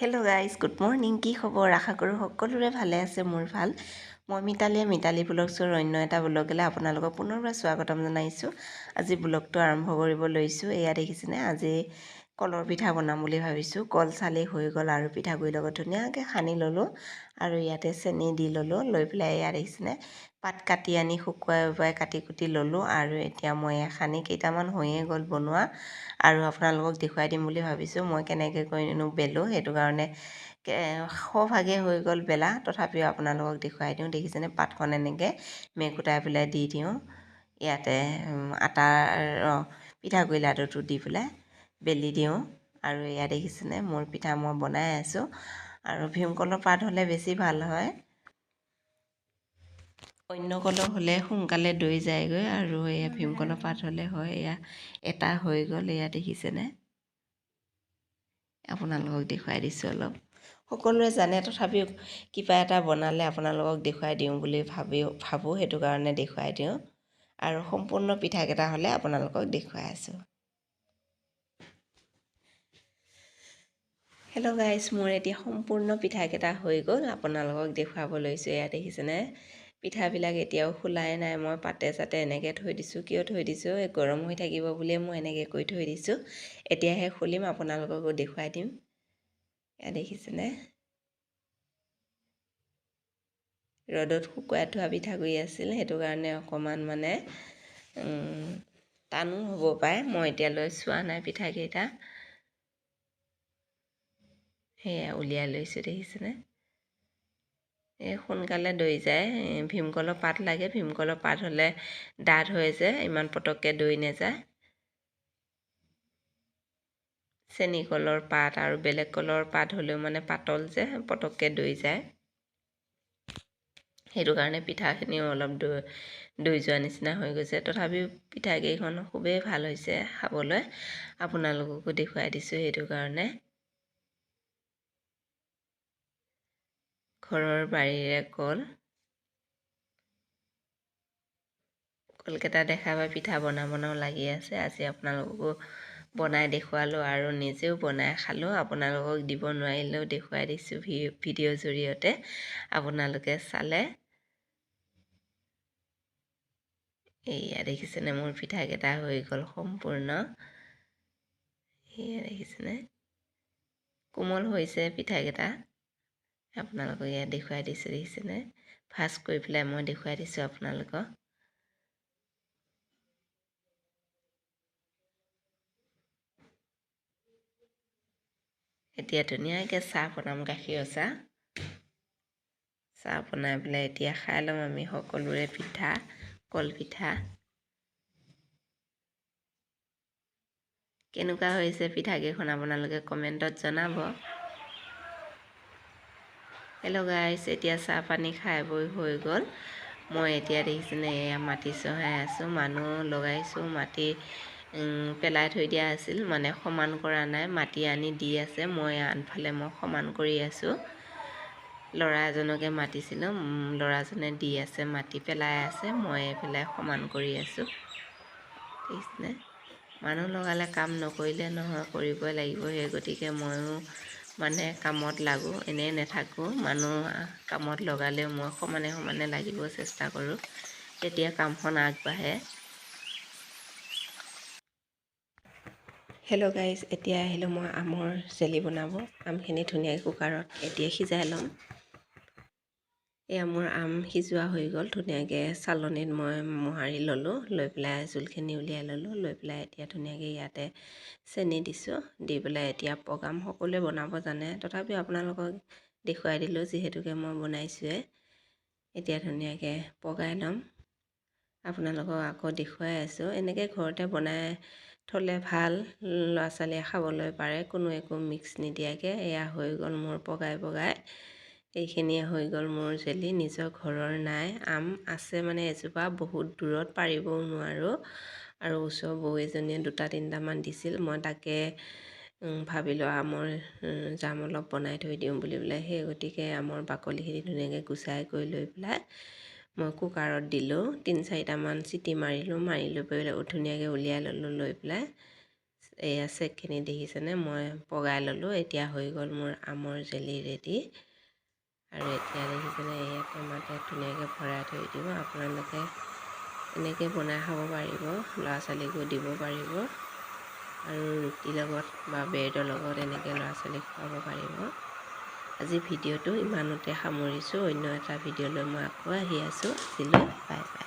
Hello' guys, good morning. কি খবৰ? আশা কৰোঁ সকলোৰে ভালে আছে। মোৰ ভাল। মই মিতালী ব্লগছৰ অন্য এটা ব্লগলৈ আপোনালোকক পুনৰবাৰ স্বাগতম জনাইছোঁ। আজি ব্লগটো আৰম্ভ কৰিব লৈছোঁ। এয়া দেখিছেনে, আজি কলৰ পিঠা বনাম বুলি ভাবিছোঁ। কল চালি হৈ গ'ল আৰু পিঠাগুড়িৰ লগত ধুনীয়াকৈ সানি ল'লোঁ আৰু ইয়াতে চেনি দি ল'লোঁ। লৈ পেলাই এয়া দেখিছেনে, পাত কাটি আনি শুকুৱাই কাটি কুটি ল'লোঁ আৰু এতিয়া মই সানি কেইটামান হৈয়ে গ'ল বনোৱা আৰু আপোনালোকক দেখুৱাই দিম বুলি ভাবিছোঁ মই কেনেকৈ কৰিনো বেলোঁ। সেইটো কাৰণে সভাগে হৈ গ'ল বেলা, তথাপিও আপোনালোকক দেখুৱাই দিওঁ। দেখিছেনে, পাতখন এনেকৈ মেকুটাই পেলাই দি দিওঁ। ইয়াতে পিঠাগুড়ি লাডুটো দি পেলাই বেলি দিওঁ আৰু এয়া দেখিছেনে, মোৰ পিঠা মই বনাই আছোঁ। আৰু ভীমকলৰ পাত হ'লে বেছি ভাল হয়, অন্য কলৰ হ'লে সোনকালে দৈ যায়গৈ আৰু এয়া ভীমকলৰ পাত হ'লে হয়। এয়া এটা হৈ গ'ল, এয়া দেখিছেনে, আপোনালোকক দেখুৱাই দিছোঁ অলপ। সকলোৱে জানে, তথাপিও কিবা এটা বনালে আপোনালোকক দেখুৱাই দিওঁ বুলি ভাবোঁ, সেইটো কাৰণে দেখুৱাই দিওঁ। আৰু সম্পূৰ্ণ পিঠাকেইটা হ'লে আপোনালোকক দেখুৱাই আছোঁ। হেল্ল' গাইজ, মোৰ এতিয়া সম্পূৰ্ণ পিঠাকেইটা হৈ গ'ল, আপোনালোকক দেখুৱাব লৈছোঁ। এয়া দেখিছেনে, পিঠাবিলাক এতিয়াও খোলাই নাই। মই পাতে চাতে এনেকৈ থৈ দিছোঁ। কিয় থৈ দিছোঁ? গৰম হৈ থাকিব বুলিয়ে মই এনেকৈ কৰি থৈ দিছোঁ। এতিয়াহে খুলিম, আপোনালোককো দেখুৱাই দিম। এয়া দেখিছেনে, ৰ'দত শুকুৱাই থোৱা পিঠাগুড়ি আছিল, সেইটো কাৰণে অকণমান টানো হ'ব পাৰে। মই এতিয়ালৈ চোৱা নাই পিঠাকেইটা। সেয়া উলিয়াই লৈছোঁ, দেখিছেনে। এই সোনকালে দৈ যায়। ভীমকলৰ পাত লাগে, ভীমকলৰ পাত হ'লে ডাঠ হৈ যে ইমান পটককৈ দৈ নাযায়। চেনি কলৰ পাত আৰু বেলেগ কলৰ পাত হ'লেও পাতল যে পটককৈ দৈ যায়। সেইটো কাৰণে পিঠাখিনিও অলপ দৈ যোৱা নিচিনা হৈ গৈছে। তথাপিও পিঠাকেইখন খুবেই ভাল হৈছে খাবলৈ, আপোনালোককো দেখুৱাই দিছোঁ। সেইটো কাৰণে ঘৰৰ বাৰীৰে কলকেইটা দেখা পাই পিঠা বনাও লাগি আছে। আজি আপোনালোককো বনাই দেখুৱালোঁ আৰু নিজেও বনাই খালোঁ। আপোনালোকক দিব নোৱাৰিলেও দেখুৱাই দিছোঁ ভিডিঅ'ৰ জৰিয়তে, আপোনালোকে চালে। এয়া দেখিছেনে, মোৰ পিঠাকেইটা হৈ গ'ল সম্পূৰ্ণ। এয়া দেখিছেনে, কোমল হৈছে পিঠাকেইটা। আপোনালোকক এয়া দেখুৱাই দিছোঁ, দেখিছেনে, ভাজ কৰি পেলাই মই দেখুৱাই দিছোঁ আপোনালোকক। এতিয়া ধুনীয়াকৈ চাহ বনাম, গাখীৰৰ চাহ বনাই পেলাই এতিয়া খাই ল'ম আমি সকলোৰে পিঠা, কলপিঠা। কেনেকুৱা হৈছে পিঠাকেইখন আপোনালোকে কমেণ্টত জনাব। হেল্ল' গাইজ, এতিয়া চাহ পানী খাই বৈ হৈ গ'ল। মই এতিয়া দেখিছেনে, এয়া মাটি চহাই আছোঁ। মানুহ লগাইছোঁ। মাটি পেলাই থৈ দিয়া আছিল, সমান কৰা নাই। মাটি আনি দি আছে, মই আনফালে সমান কৰি আছোঁ। ল'ৰা এজনকে মাতিছিলোঁ, ল'ৰাজনে দি আছে, মাটি পেলাই আছে, মই এইফালে সমান কৰি আছোঁ। দেখিছেনে, মানুহ লগালে কাম নকৰিলে নহয়, কৰিবই লাগিব। সেই গতিকে ময়ো কামত লাগোঁ, এনেই নাথাকোঁ। মানুহ কামত লগালেও মই সমানে লাগিব চেষ্টা কৰোঁ, তেতিয়া কামখন আগবাঢ়ে। হেল্ল' গাইজ, এতিয়া আহিলোঁ মই আমৰ জেলি বনাব। আমখিনি ধুনীয়াকৈ কুকাৰত এতিয়া সিজাই ল'ম। এয়া মোৰ আম সিজোৱা হৈ গ'ল। ধুনীয়াকৈ চালনীত মই মোহাৰি ল'লোঁ, লৈ পেলাই জোলখিনি উলিয়াই ল'লোঁ। লৈ পেলাই এতিয়া ধুনীয়াকৈ ইয়াতে চেনি দিছোঁ, দি পেলাই এতিয়া পগাম। সকলোৱে বনাব জানে, তথাপিও আপোনালোকক দেখুৱাই দিলোঁ যিহেতুকে মই বনাইছোঁৱে। এতিয়া ধুনীয়াকৈ পগাই ল'ম, আপোনালোকক আকৌ দেখুৱাই আছোঁ। এনেকৈ ঘৰতে বনাই থ'লে ভাল, ল'ৰা ছোৱালীয়ে খাবলৈ পাৰে, কোনো একো মিক্স নিদিয়াকৈ। এয়া হৈ গ'ল মোৰ পগাই। এইখিনিয়ে হৈ গ'ল মোৰ জেলি। নিজৰ ঘৰৰ নাই, আম আছে এজোপা, বহুত দূৰত, পাৰিবও নোৱাৰোঁ। আৰু ওচৰৰ বৌ এজনীয়ে 2-3টামান দিছিল, মই তাকে ভাবিলোঁ আমৰ জাম অলপ বনাই থৈ দিওঁ বুলি পেলাই। সেই গতিকে আমৰ বাকলিখিনি ধুনীয়াকৈ গুচাই কৰি লৈ পেলাই মই কুকাৰত দিলোঁ। 3-4টামান চিটি মাৰিলোঁ, মাৰি লৈ পেলাই ধুনীয়াকৈ উলিয়াই ল'লোঁ। লৈ পেলাই এয়া চেকখিনি দেখিছেনে মই পগাই ল'লোঁ। এতিয়া হৈ গ'ল মোৰ আমৰ জেলি ৰেডি। আৰু এতিয়া দেখিছেনে এয়া টেমাতে ধুনীয়াকৈ ভৰাই থৈ দিব। আপোনালোকে এনেকৈ বনাই খাব পাৰিব, ল'ৰা ছোৱালীকো দিব পাৰিব আৰু ৰুটিৰ লগত বা ব্ৰেডৰ লগত এনেকৈ ল'ৰা ছোৱালীক খুৱাব পাৰিব। আজি ভিডিঅ'টো ইমানতে সামৰিছোঁ। অন্য এটা ভিডিঅ'লৈ মই আকৌ আহি আছোঁ। আজিলৈ বাই বাই।